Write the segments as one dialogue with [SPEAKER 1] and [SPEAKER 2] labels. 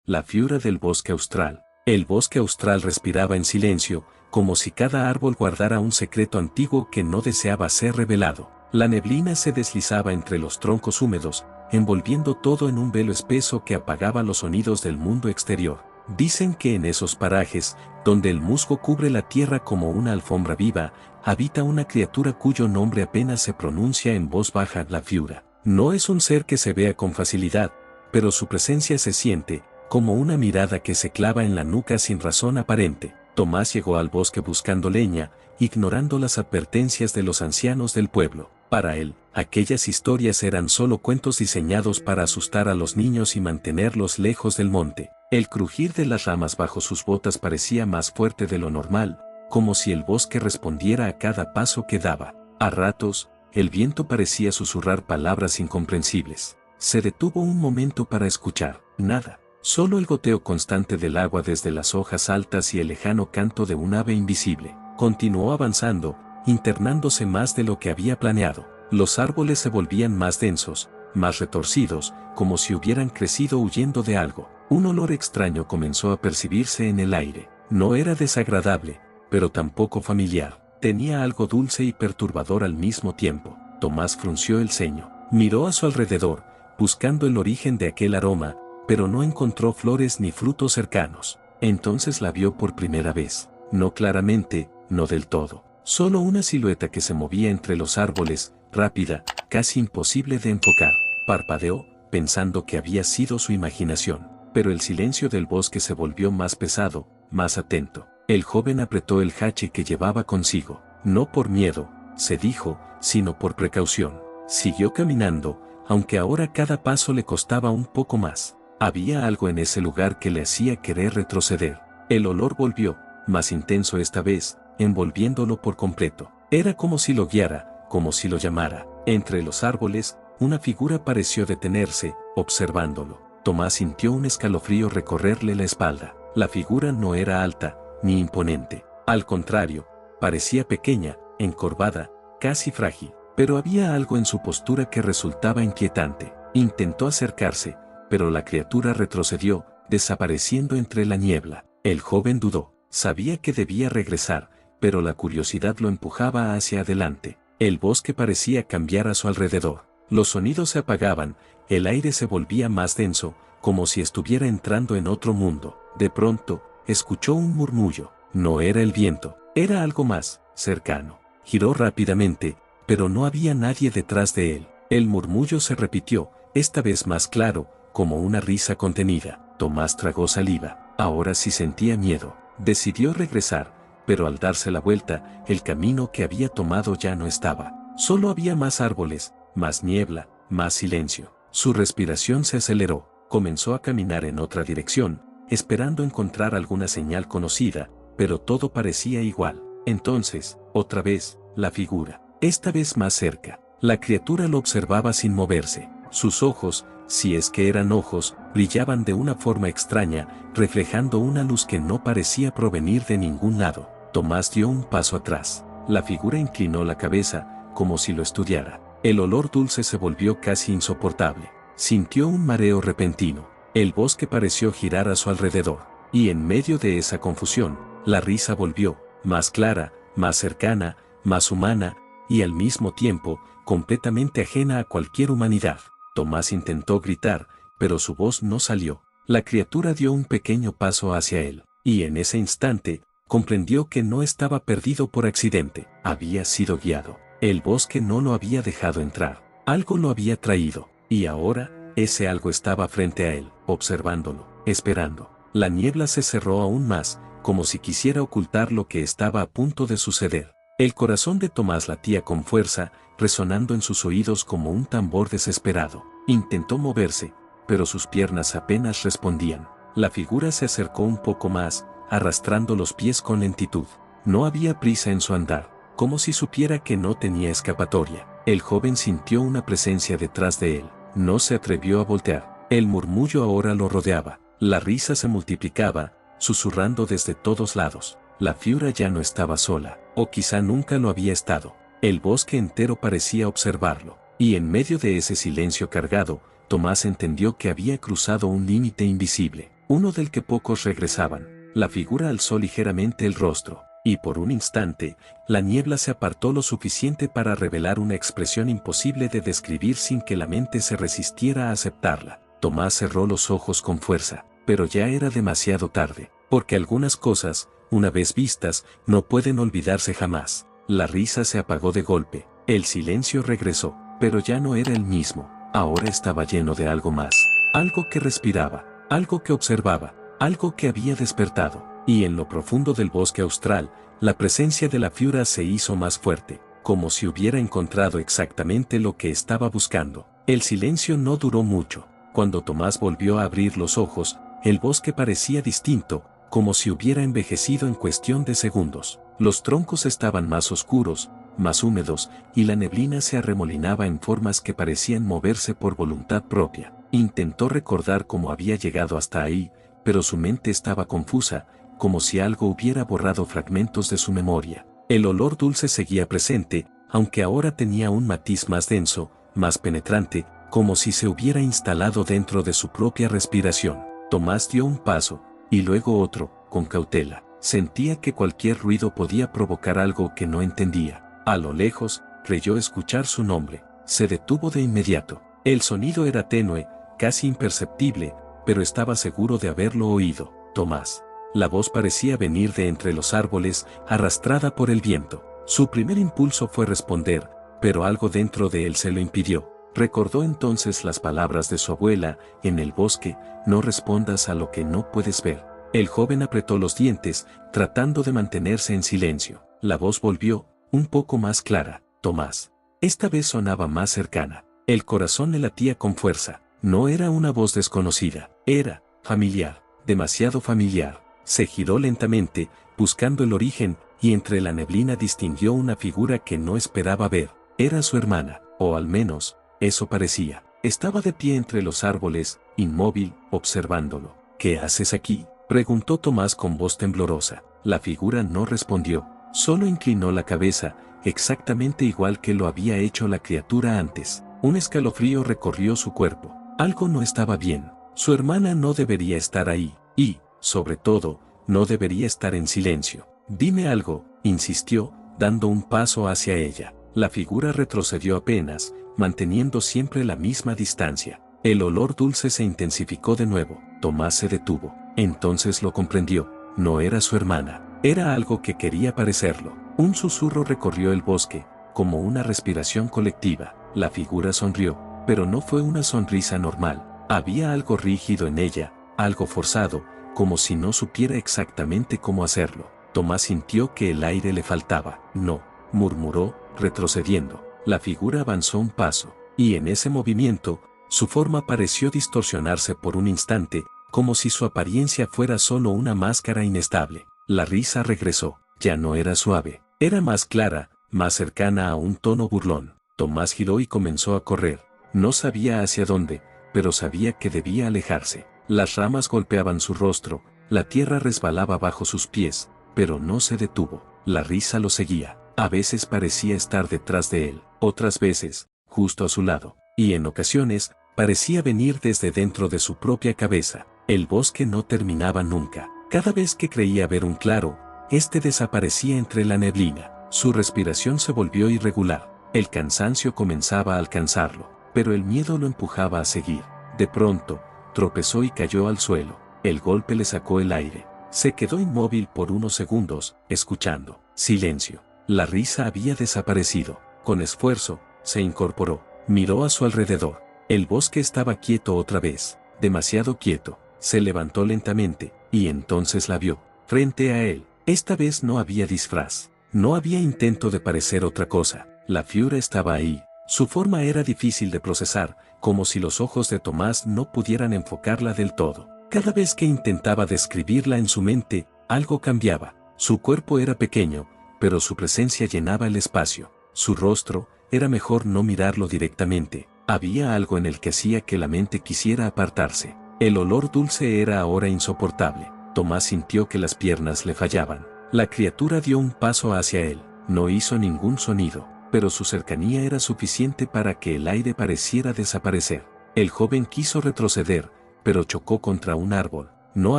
[SPEAKER 1] la Fiura del bosque austral. El bosque austral respiraba en silencio, como si cada árbol guardara un secreto antiguo que no deseaba ser revelado. La neblina se deslizaba entre los troncos húmedos, envolviendo todo en un velo espeso que apagaba los sonidos del mundo exterior. Dicen que en esos parajes, donde el musgo cubre la tierra como una alfombra viva, habita una criatura cuyo nombre apenas se pronuncia en voz baja, la Fiura. No es un ser que se vea con facilidad, pero su presencia se siente, como una mirada que se clava en la nuca sin razón aparente. Tomás llegó al bosque buscando leña, ignorando las advertencias de los ancianos del pueblo. Para él, aquellas historias eran solo cuentos diseñados para asustar a los niños y mantenerlos lejos del monte. El crujir de las ramas bajo sus botas parecía más fuerte de lo normal, como si el bosque respondiera a cada paso que daba. A ratos, el viento parecía susurrar palabras incomprensibles. Se detuvo un momento para escuchar. Nada. Solo el goteo constante del agua desde las hojas altas y el lejano canto de un ave invisible. Continuó avanzando, internándose más de lo que había planeado. Los árboles se volvían más densos, más retorcidos, como si hubieran crecido huyendo de algo. Un olor extraño comenzó a percibirse en el aire. No era desagradable, pero tampoco familiar. Tenía algo dulce y perturbador al mismo tiempo. Tomás frunció el ceño. Miró a su alrededor, buscando el origen de aquel aroma, pero no encontró flores ni frutos cercanos. Entonces la vio por primera vez. No claramente, no del todo. Solo una silueta que se movía entre los árboles, rápida, casi imposible de enfocar. Parpadeó, pensando que había sido su imaginación. Pero el silencio del bosque se volvió más pesado, más atento. El joven apretó el hache que llevaba consigo. No por miedo, se dijo, sino por precaución. Siguió caminando, aunque ahora cada paso le costaba un poco más. Había algo en ese lugar que le hacía querer retroceder. El olor volvió, más intenso esta vez, envolviéndolo por completo. Era como si lo guiara, como si lo llamara. Entre los árboles, una figura pareció detenerse, observándolo. Tomás sintió un escalofrío recorrerle la espalda. La figura no era alta, ni imponente. Al contrario, parecía pequeña, encorvada, casi frágil. Pero había algo en su postura que resultaba inquietante. Intentó acercarse, pero la criatura retrocedió, desapareciendo entre la niebla. El joven dudó. Sabía que debía regresar, pero la curiosidad lo empujaba hacia adelante. El bosque parecía cambiar a su alrededor. Los sonidos se apagaban, el aire se volvía más denso, como si estuviera entrando en otro mundo. De pronto, escuchó un murmullo. No era el viento, era algo más, cercano. Giró rápidamente, pero no había nadie detrás de él. El murmullo se repitió, esta vez más claro, como una risa contenida. Tomás tragó saliva. Ahora sí sentía miedo. Decidió regresar, pero al darse la vuelta, el camino que había tomado ya no estaba. Solo había más árboles, más niebla, más silencio. Su respiración se aceleró. Comenzó a caminar en otra dirección, esperando encontrar alguna señal conocida, pero todo parecía igual. Entonces, otra vez, la figura. Esta vez más cerca. La criatura lo observaba sin moverse. Sus ojos, si es que eran ojos, brillaban de una forma extraña, reflejando una luz que no parecía provenir de ningún lado. Tomás dio un paso atrás. La figura inclinó la cabeza, como si lo estudiara. El olor dulce se volvió casi insoportable. Sintió un mareo repentino. El bosque pareció girar a su alrededor. Y en medio de esa confusión, la risa volvió, más clara, más cercana, más humana, y al mismo tiempo, completamente ajena a cualquier humanidad. Tomás intentó gritar, pero su voz no salió. La criatura dio un pequeño paso hacia él, y en ese instante, comprendió que no estaba perdido por accidente. Había sido guiado. El bosque no lo había dejado entrar. Algo lo había traído, y ahora, ese algo estaba frente a él, observándolo, esperando. La niebla se cerró aún más, como si quisiera ocultar lo que estaba a punto de suceder. El corazón de Tomás latía con fuerza, resonando en sus oídos como un tambor desesperado. Intentó moverse, pero sus piernas apenas respondían. La figura se acercó un poco más, arrastrando los pies con lentitud. No había prisa en su andar, como si supiera que no tenía escapatoria. El joven sintió una presencia detrás de él. No se atrevió a voltear. El murmullo ahora lo rodeaba. La risa se multiplicaba, susurrando desde todos lados. La Fiura ya no estaba sola, o quizá nunca lo había estado. El bosque entero parecía observarlo, y en medio de ese silencio cargado, Tomás entendió que había cruzado un límite invisible. uno del que pocos regresaban. La figura alzó ligeramente el rostro, y por un instante, la niebla se apartó lo suficiente para revelar una expresión imposible de describir sin que la mente se resistiera a aceptarla. Tomás cerró los ojos con fuerza, pero ya era demasiado tarde, porque algunas cosas, una vez vistas, no pueden olvidarse jamás. La risa se apagó de golpe, el silencio regresó, pero ya no era el mismo, ahora estaba lleno de algo más, algo que respiraba, algo que observaba, algo que había despertado, y en lo profundo del bosque austral, la presencia de la Fiura se hizo más fuerte, como si hubiera encontrado exactamente lo que estaba buscando. El silencio no duró mucho. Cuando Tomás volvió a abrir los ojos, el bosque parecía distinto, como si hubiera envejecido en cuestión de segundos. Los troncos estaban más oscuros, más húmedos, y la neblina se arremolinaba en formas que parecían moverse por voluntad propia. Intentó recordar cómo había llegado hasta ahí, pero su mente estaba confusa, como si algo hubiera borrado fragmentos de su memoria. El olor dulce seguía presente, aunque ahora tenía un matiz más denso, más penetrante, como si se hubiera instalado dentro de su propia respiración. Tomás dio un paso, y luego otro, con cautela. Sentía que cualquier ruido podía provocar algo que no entendía. A lo lejos, creyó escuchar su nombre. Se detuvo de inmediato. El sonido era tenue, casi imperceptible, pero estaba seguro de haberlo oído. Tomás. La voz parecía venir de entre los árboles, arrastrada por el viento. Su primer impulso fue responder, pero algo dentro de él se lo impidió. Recordó entonces las palabras de su abuela, en el bosque, no respondas a lo que no puedes ver. El joven apretó los dientes, tratando de mantenerse en silencio. La voz volvió, un poco más clara. Tomás. Esta vez sonaba más cercana. El corazón le latía con fuerza. No era una voz desconocida, era familiar, demasiado familiar. Se giró lentamente, buscando el origen, y entre la neblina distinguió una figura que no esperaba ver. Era su hermana, o al menos, eso parecía. Estaba de pie entre los árboles, inmóvil, observándolo. ¿Qué haces aquí?, preguntó Tomás con voz temblorosa. La figura no respondió, solo inclinó la cabeza, exactamente igual que lo había hecho la criatura antes. Un escalofrío recorrió su cuerpo. Algo no estaba bien. Su hermana no debería estar ahí, y, sobre todo, no debería estar en silencio. Dime algo, insistió, dando un paso hacia ella. La figura retrocedió apenas, manteniendo siempre la misma distancia. El olor dulce se intensificó de nuevo. Tomás se detuvo. Entonces lo comprendió. No era su hermana. Era algo que quería parecerlo. Un susurro recorrió el bosque, como una respiración colectiva. La figura sonrió, pero no fue una sonrisa normal. Había algo rígido en ella, algo forzado, como si no supiera exactamente cómo hacerlo. Tomás sintió que el aire le faltaba. No, murmuró, retrocediendo. La figura avanzó un paso, y en ese movimiento, su forma pareció distorsionarse por un instante, como si su apariencia fuera solo una máscara inestable. La risa regresó, ya no era suave, era más clara, más cercana a un tono burlón. Tomás giró y comenzó a correr. No sabía hacia dónde, pero sabía que debía alejarse. Las ramas golpeaban su rostro, la tierra resbalaba bajo sus pies, pero no se detuvo. La risa lo seguía. A veces parecía estar detrás de él, otras veces, justo a su lado, y en ocasiones, parecía venir desde dentro de su propia cabeza. El bosque no terminaba nunca. Cada vez que creía ver un claro, este desaparecía entre la neblina. Su respiración se volvió irregular. El cansancio comenzaba a alcanzarlo, pero el miedo lo empujaba a seguir. De pronto, tropezó y cayó al suelo. El golpe le sacó el aire. Se quedó inmóvil por unos segundos, escuchando. Silencio. La risa había desaparecido. Con esfuerzo, se incorporó. Miró a su alrededor. El bosque estaba quieto otra vez. Demasiado quieto. Se levantó lentamente, y entonces la vio. Frente a él. Esta vez no había disfraz. No había intento de parecer otra cosa. La Fiura estaba ahí. Su forma era difícil de procesar, como si los ojos de Tomás no pudieran enfocarla del todo. Cada vez que intentaba describirla en su mente, algo cambiaba. Su cuerpo era pequeño, pero su presencia llenaba el espacio. Su rostro, era mejor no mirarlo directamente. Había algo en el que hacía que la mente quisiera apartarse. El olor dulce era ahora insoportable. Tomás sintió que las piernas le fallaban. La criatura dio un paso hacia él. No hizo ningún sonido, pero su cercanía era suficiente para que el aire pareciera desaparecer. El joven quiso retroceder, pero chocó contra un árbol. No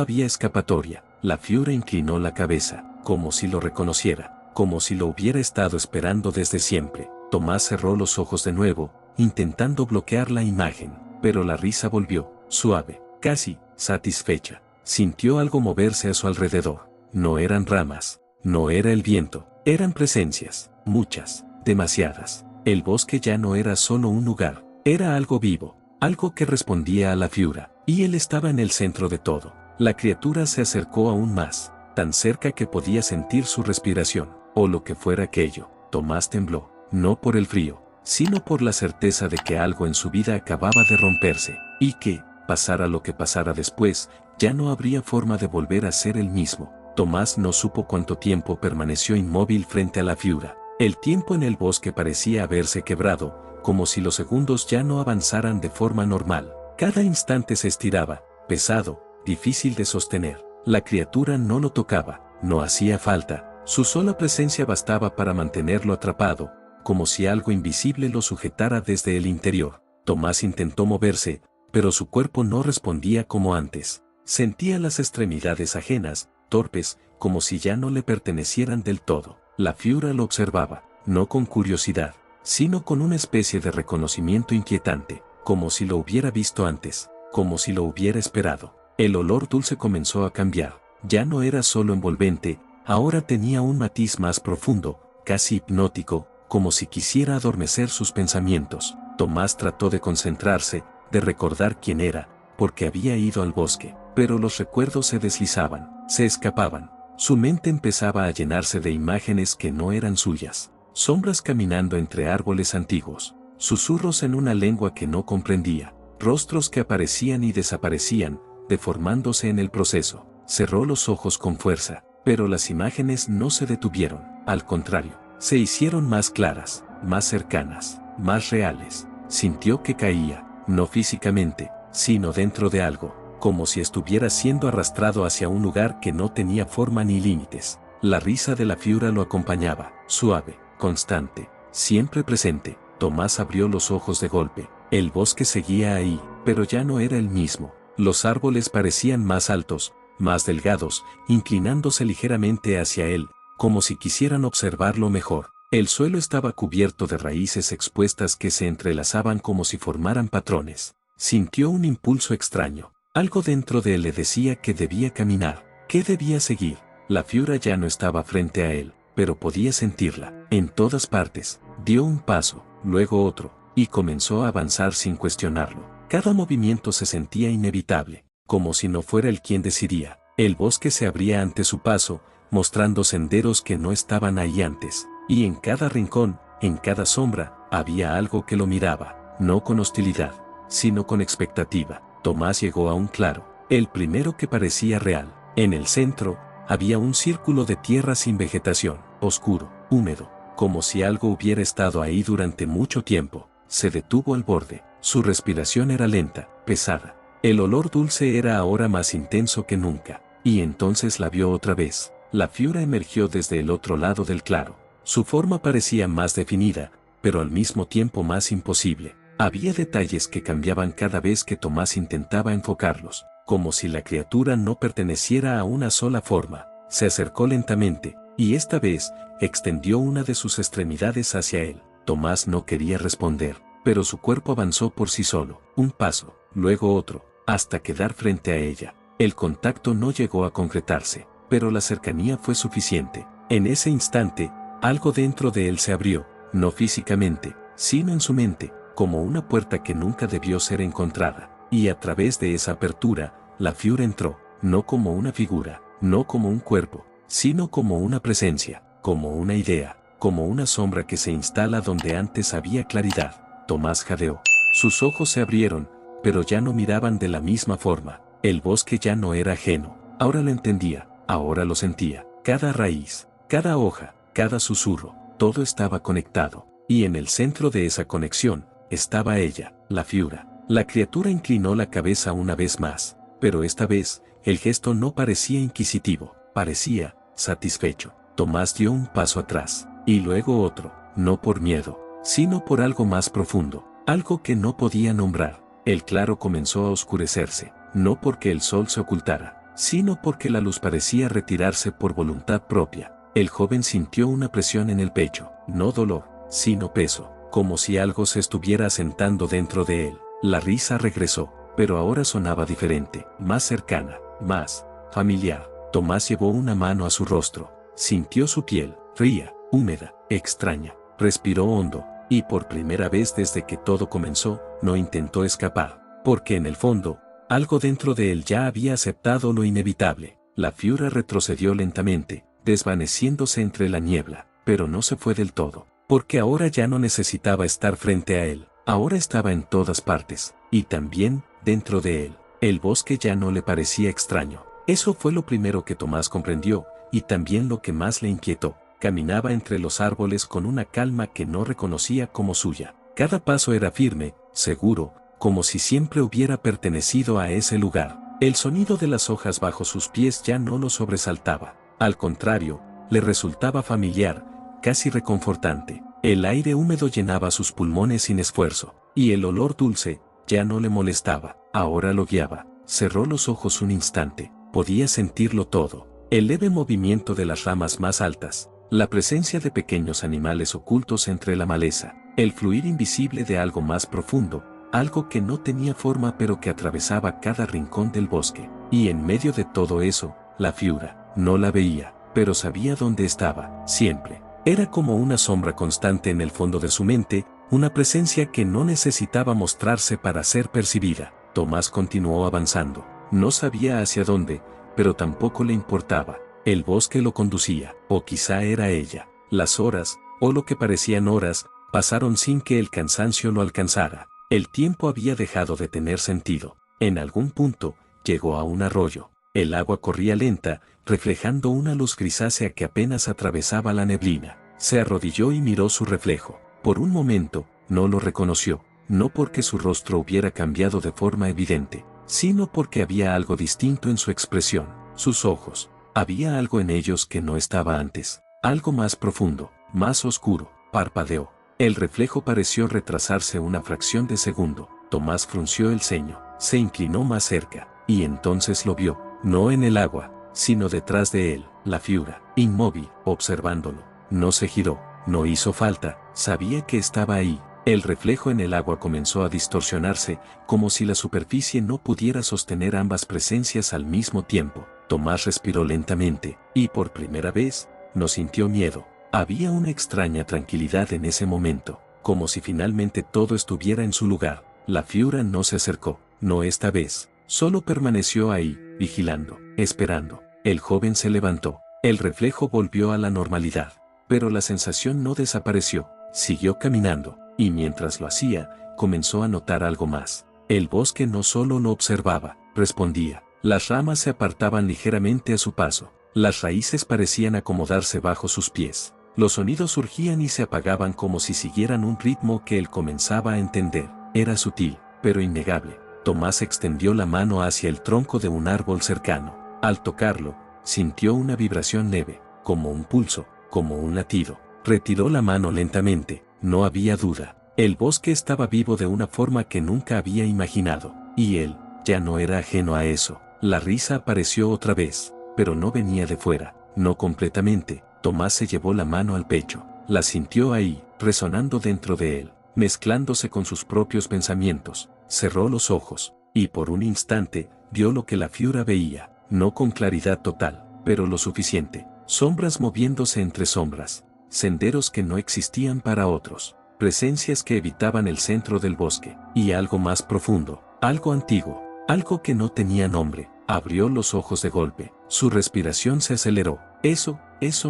[SPEAKER 1] había escapatoria. La Fiura inclinó la cabeza, como si lo reconociera, como si lo hubiera estado esperando desde siempre. Tomás cerró los ojos de nuevo, intentando bloquear la imagen, pero la risa volvió, suave, casi satisfecha. Sintió algo moverse a su alrededor. No eran ramas, no era el viento, eran presencias, muchas, demasiadas. El bosque ya no era solo un lugar, era algo vivo, algo que respondía a la Fiura, y él estaba en el centro de todo. La criatura se acercó aún más, tan cerca que podía sentir su respiración, o lo que fuera aquello. Tomás tembló, no por el frío, sino por la certeza de que algo en su vida acababa de romperse, y que, pasara lo que pasara después, ya no habría forma de volver a ser el mismo. Tomás no supo cuánto tiempo permaneció inmóvil frente a la Fiura. El tiempo en el bosque parecía haberse quebrado, como si los segundos ya no avanzaran de forma normal. Cada instante se estiraba, pesado, difícil de sostener. La criatura no lo tocaba, no hacía falta, su sola presencia bastaba para mantenerlo atrapado, como si algo invisible lo sujetara desde el interior. Tomás intentó moverse, pero su cuerpo no respondía como antes. Sentía las extremidades ajenas, torpes, como si ya no le pertenecieran del todo. La Fiura lo observaba, no con curiosidad, sino con una especie de reconocimiento inquietante, como si lo hubiera visto antes, como si lo hubiera esperado. El olor dulce comenzó a cambiar, ya no era solo envolvente, ahora tenía un matiz más profundo, casi hipnótico, como si quisiera adormecer sus pensamientos. Tomás trató de concentrarse, de recordar quién era, porque había ido al bosque, pero los recuerdos se deslizaban, se escapaban. Su mente empezaba a llenarse de imágenes que no eran suyas, sombras caminando entre árboles antiguos, susurros en una lengua que no comprendía, rostros que aparecían y desaparecían, deformándose en el proceso. Cerró los ojos con fuerza, pero las imágenes no se detuvieron, al contrario, se hicieron más claras, más cercanas, más reales. Sintió que caía, no físicamente, sino dentro de algo, como si estuviera siendo arrastrado hacia un lugar que no tenía forma ni límites. La risa de la Fiura lo acompañaba, suave, constante, siempre presente. Tomás abrió los ojos de golpe. El bosque seguía ahí, pero ya no era el mismo. Los árboles parecían más altos, más delgados, inclinándose ligeramente hacia él, como si quisieran observarlo mejor. El suelo estaba cubierto de raíces expuestas que se entrelazaban como si formaran patrones. Sintió un impulso extraño. Algo dentro de él le decía que debía caminar, que debía seguir. La Fiura ya no estaba frente a él, pero podía sentirla, en todas partes. Dio un paso, luego otro, y comenzó a avanzar sin cuestionarlo. Cada movimiento se sentía inevitable, como si no fuera él quien decidía. El bosque se abría ante su paso, mostrando senderos que no estaban ahí antes, y en cada rincón, en cada sombra, había algo que lo miraba, no con hostilidad, sino con expectativa. Tomás llegó a un claro, el primero que parecía real. En el centro, había un círculo de tierra sin vegetación, oscuro, húmedo, como si algo hubiera estado ahí durante mucho tiempo. Se detuvo al borde, su respiración era lenta, pesada. El olor dulce era ahora más intenso que nunca, y entonces la vio otra vez. La Fiura emergió desde el otro lado del claro. Su forma parecía más definida, pero al mismo tiempo más imposible. Había detalles que cambiaban cada vez que Tomás intentaba enfocarlos, como si la criatura no perteneciera a una sola forma. Se acercó lentamente, y esta vez, extendió una de sus extremidades hacia él. Tomás no quería responder, pero su cuerpo avanzó por sí solo, un paso, luego otro, hasta quedar frente a ella. El contacto no llegó a concretarse, pero la cercanía fue suficiente. En ese instante, algo dentro de él se abrió, no físicamente, sino en su mente, como una puerta que nunca debió ser encontrada, y a través de esa apertura, la Fiura entró, no como una figura, no como un cuerpo, sino como una presencia, como una idea, como una sombra que se instala donde antes había claridad. Tomás jadeó. Sus ojos se abrieron, pero ya no miraban de la misma forma. El bosque ya no era ajeno, ahora lo entendía, ahora lo sentía. Cada raíz, cada hoja, cada susurro, todo estaba conectado, y en el centro de esa conexión, estaba ella, la Fiura. La criatura inclinó la cabeza una vez más, pero esta vez, el gesto no parecía inquisitivo, parecía satisfecho. Tomás dio un paso atrás, y luego otro, no por miedo, sino por algo más profundo, algo que no podía nombrar. El claro comenzó a oscurecerse, no porque el sol se ocultara, sino porque la luz parecía retirarse por voluntad propia. El joven sintió una presión en el pecho, no dolor, sino peso, como si algo se estuviera asentando dentro de él. La risa regresó, pero ahora sonaba diferente, más cercana, más familiar. Tomás llevó una mano a su rostro, sintió su piel, fría, húmeda, extraña, respiró hondo, y por primera vez desde que todo comenzó, no intentó escapar, porque en el fondo, algo dentro de él ya había aceptado lo inevitable. La Fiura retrocedió lentamente, desvaneciéndose entre la niebla, pero no se fue del todo, porque ahora ya no necesitaba estar frente a él, ahora estaba en todas partes, y también, dentro de él. El bosque ya no le parecía extraño. Eso fue lo primero que Tomás comprendió, y también lo que más le inquietó. Caminaba entre los árboles con una calma que no reconocía como suya. Cada paso era firme, seguro, como si siempre hubiera pertenecido a ese lugar. El sonido de las hojas bajo sus pies ya no lo sobresaltaba. Al contrario, le resultaba familiar, casi reconfortante. El aire húmedo llenaba sus pulmones sin esfuerzo, y el olor dulce ya no le molestaba, ahora lo guiaba. Cerró los ojos un instante, podía sentirlo todo. El leve movimiento de las ramas más altas, la presencia de pequeños animales ocultos entre la maleza, el fluir invisible de algo más profundo, algo que no tenía forma pero que atravesaba cada rincón del bosque. Y en medio de todo eso, la Fiura, no la veía, pero sabía dónde estaba, siempre. Era como una sombra constante en el fondo de su mente, una presencia que no necesitaba mostrarse para ser percibida. Tomás continuó avanzando. No sabía hacia dónde, pero tampoco le importaba. El bosque lo conducía, o quizá era ella. Las horas, o lo que parecían horas, pasaron sin que el cansancio lo alcanzara. El tiempo había dejado de tener sentido. En algún punto, llegó a un arroyo. El agua corría lenta, reflejando una luz grisácea que apenas atravesaba la neblina. Se arrodilló y miró su reflejo. Por un momento, no lo reconoció, no porque su rostro hubiera cambiado de forma evidente, sino porque había algo distinto en su expresión. Sus ojos, había algo en ellos que no estaba antes, algo más profundo, más oscuro. Parpadeó. El reflejo pareció retrasarse una fracción de segundo. Tomás frunció el ceño, se inclinó más cerca, y entonces lo vio, no en el agua, sino detrás de él, la Fiura, inmóvil, observándolo. No se giró, no hizo falta, sabía que estaba ahí. El reflejo en el agua comenzó a distorsionarse, como si la superficie no pudiera sostener ambas presencias al mismo tiempo. Tomás respiró lentamente, y por primera vez, no sintió miedo. Había una extraña tranquilidad en ese momento, como si finalmente todo estuviera en su lugar. La Fiura no se acercó, no esta vez, solo permaneció ahí, vigilando, esperando. El joven se levantó, el reflejo volvió a la normalidad, pero la sensación no desapareció, siguió caminando, y mientras lo hacía, comenzó a notar algo más. El bosque no solo lo observaba, respondía. Las ramas se apartaban ligeramente a su paso, las raíces parecían acomodarse bajo sus pies. Los sonidos surgían y se apagaban como si siguieran un ritmo que él comenzaba a entender. Era sutil, pero innegable. Tomás extendió la mano hacia el tronco de un árbol cercano. Al tocarlo, sintió una vibración leve, como un pulso, como un latido. Retiró la mano lentamente, no había duda. El bosque estaba vivo de una forma que nunca había imaginado, y él, ya no era ajeno a eso. La risa apareció otra vez, pero no venía de fuera, no completamente. Tomás se llevó la mano al pecho, la sintió ahí, resonando dentro de él, mezclándose con sus propios pensamientos. Cerró los ojos, y por un instante, vio lo que la Fiura veía, no con claridad total, pero lo suficiente. Sombras moviéndose entre sombras, senderos que no existían para otros, presencias que evitaban el centro del bosque, y algo más profundo, algo antiguo, algo que no tenía nombre. Abrió los ojos de golpe, su respiración se aceleró. Eso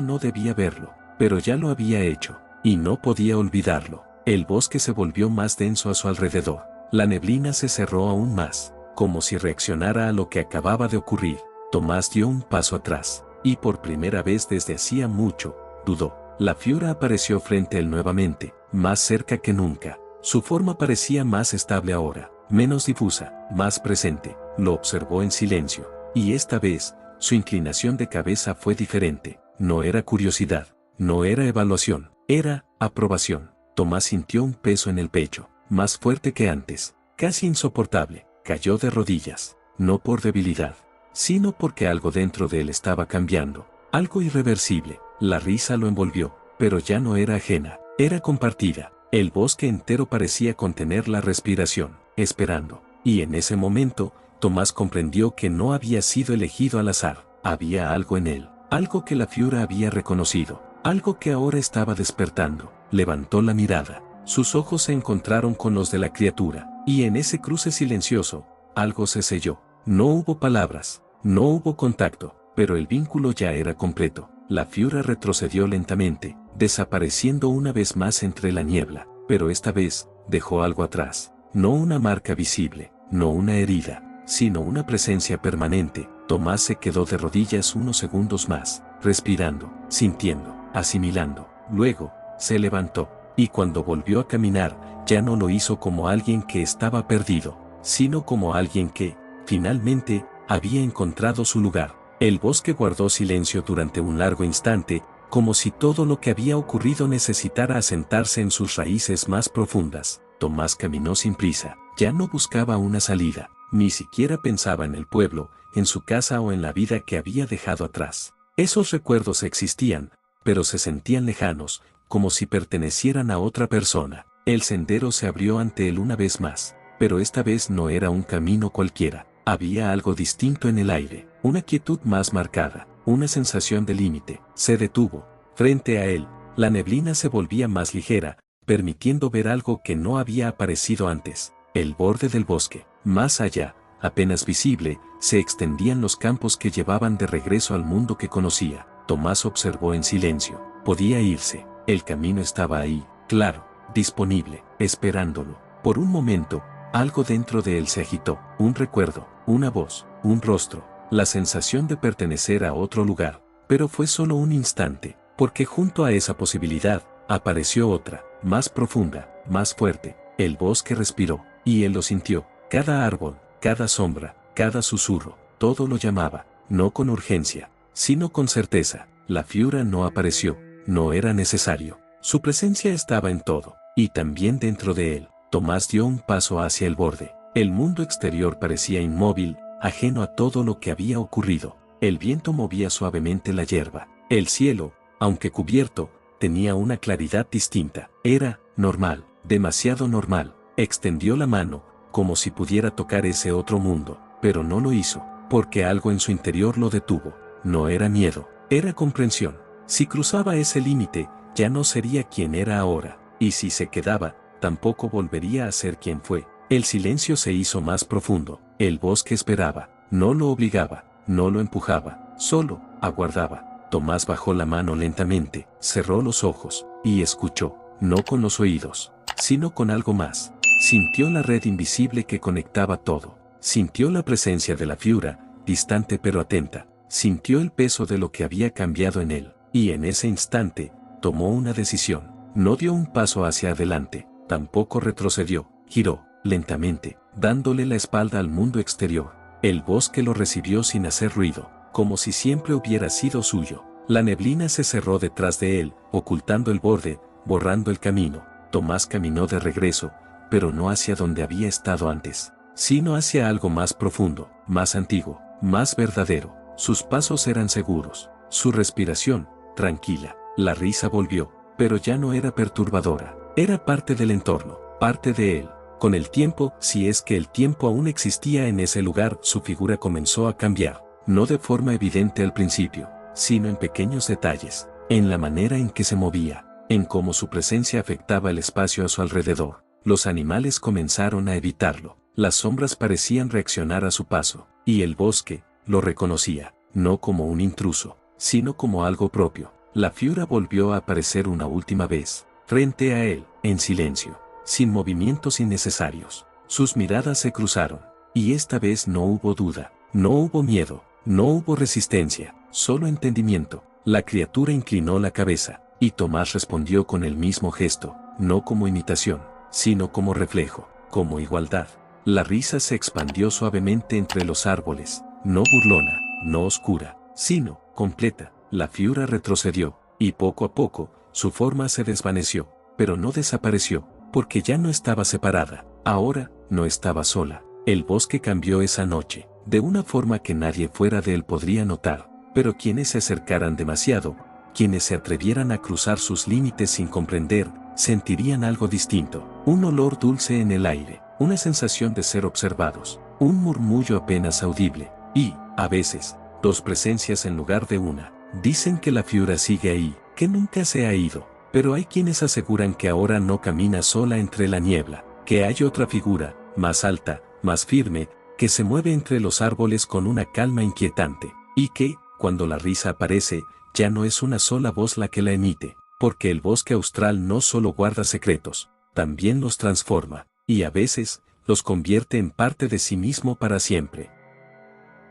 [SPEAKER 1] no debía verlo, pero ya lo había hecho, y no podía olvidarlo. El bosque se volvió más denso a su alrededor. La neblina se cerró aún más, como si reaccionara a lo que acababa de ocurrir. Tomás dio un paso atrás, y por primera vez desde hacía mucho, dudó. La Fiura apareció frente a él nuevamente, más cerca que nunca. Su forma parecía más estable ahora, menos difusa, más presente. Lo observó en silencio, y esta vez, su inclinación de cabeza fue diferente. No era curiosidad, no era evaluación, era aprobación. Tomás sintió un peso en el pecho, más fuerte que antes, casi insoportable. Cayó de rodillas, no por debilidad, sino porque algo dentro de él estaba cambiando, algo irreversible. La risa lo envolvió, pero ya no era ajena, era compartida. El bosque entero parecía contener la respiración, esperando. Y en ese momento, Tomás comprendió que no había sido elegido al azar. Había algo en él, algo que la Fiura había reconocido, algo que ahora estaba despertando. Levantó la mirada. Sus ojos se encontraron con los de la criatura, y en ese cruce silencioso, algo se selló. No hubo palabras, no hubo contacto, pero el vínculo ya era completo. La Fiura retrocedió lentamente, desapareciendo una vez más entre la niebla, pero esta vez, dejó algo atrás. No una marca visible, no una herida, sino una presencia permanente. Tomás se quedó de rodillas unos segundos más, respirando, sintiendo, asimilando. Luego, se levantó, y cuando volvió a caminar, ya no lo hizo como alguien que estaba perdido, sino como alguien que, finalmente, había encontrado su lugar. El bosque guardó silencio durante un largo instante, como si todo lo que había ocurrido necesitara asentarse en sus raíces más profundas. Tomás caminó sin prisa, ya no buscaba una salida, ni siquiera pensaba en el pueblo, en su casa o en la vida que había dejado atrás. Esos recuerdos existían, pero se sentían lejanos, como si pertenecieran a otra persona. El sendero se abrió ante él una vez más, pero esta vez no era un camino cualquiera. Había algo distinto en el aire, una quietud más marcada, una sensación de límite. Se detuvo. Frente a él, la neblina se volvía más ligera, permitiendo ver algo que no había aparecido antes. El borde del bosque. Más allá, apenas visible, se extendían los campos que llevaban de regreso al mundo que conocía. Tomás observó en silencio. Podía irse. El camino estaba ahí, claro, disponible, esperándolo. Por un momento, algo dentro de él se agitó. Un recuerdo, una voz, un rostro, la sensación de pertenecer a otro lugar. Pero fue solo un instante, porque junto a esa posibilidad, apareció otra, más profunda, más fuerte. El bosque respiró, y él lo sintió. Cada árbol, cada sombra, cada susurro, todo lo llamaba, no con urgencia, sino con certeza. La Fiura no apareció, no era necesario. Su presencia estaba en todo, y también dentro de él. Tomás dio un paso hacia el borde. El mundo exterior parecía inmóvil, ajeno a todo lo que había ocurrido. El viento movía suavemente la hierba. El cielo, aunque cubierto, tenía una claridad distinta. Era normal, demasiado normal. Extendió la mano, como si pudiera tocar ese otro mundo, pero no lo hizo, porque algo en su interior lo detuvo. No era miedo, era comprensión. Si cruzaba ese límite, ya no sería quien era ahora, y si se quedaba, tampoco volvería a ser quien fue. El silencio se hizo más profundo. El bosque esperaba, no lo obligaba, no lo empujaba, solo aguardaba. Tomás bajó la mano lentamente, cerró los ojos, y escuchó, no con los oídos, sino con algo más. Sintió la red invisible que conectaba todo. Sintió la presencia de la Fiura, distante pero atenta. Sintió el peso de lo que había cambiado en él, y en ese instante, tomó una decisión. No dio un paso hacia adelante, tampoco retrocedió, giró, lentamente, dándole la espalda al mundo exterior. El bosque lo recibió sin hacer ruido, como si siempre hubiera sido suyo. La neblina se cerró detrás de él, ocultando el borde, borrando el camino. Tomás caminó de regreso, pero no hacia donde había estado antes, sino hacia algo más profundo, más antiguo, más verdadero. Sus pasos eran seguros, su respiración, tranquila. La risa volvió, pero ya no era perturbadora. Era parte del entorno, parte de él. Con el tiempo, si es que el tiempo aún existía en ese lugar, su figura comenzó a cambiar, no de forma evidente al principio, sino en pequeños detalles, en la manera en que se movía, en cómo su presencia afectaba el espacio a su alrededor. Los animales comenzaron a evitarlo, las sombras parecían reaccionar a su paso, y el bosque lo reconocía, no como un intruso, sino como algo propio. La Fiura volvió a aparecer una última vez, frente a él, en silencio, sin movimientos innecesarios. Sus miradas se cruzaron, y esta vez no hubo duda, no hubo miedo, no hubo resistencia, solo entendimiento. La criatura inclinó la cabeza, y Tomás respondió con el mismo gesto, no como imitación, sino como reflejo, como igualdad. La risa se expandió suavemente entre los árboles, no burlona, no oscura, sino completa. La Fiura retrocedió, y poco a poco, su forma se desvaneció, pero no desapareció, porque ya no estaba separada. Ahora, no estaba sola. El bosque cambió esa noche. de una forma que nadie fuera de él podría notar, pero quienes se acercaran demasiado, quienes se atrevieran a cruzar sus límites sin comprender, sentirían algo distinto, un olor dulce en el aire, una sensación de ser observados, un murmullo apenas audible, y, a veces, dos presencias en lugar de una. Dicen que la Fiura sigue ahí, que nunca se ha ido, pero hay quienes aseguran que ahora no camina sola entre la niebla, que hay otra figura, más alta, más firme, que se mueve entre los árboles con una calma inquietante, y que, cuando la risa aparece, ya no es una sola voz la que la emite, porque el bosque austral no solo guarda secretos, también los transforma, y a veces, los convierte en parte de sí mismo para siempre.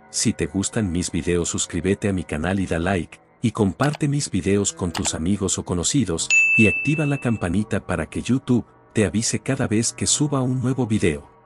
[SPEAKER 1] Si te gustan mis videos, suscríbete a mi canal y da like, y comparte mis videos con tus amigos o conocidos, y activa la campanita para que YouTube te avise cada vez que suba un nuevo video.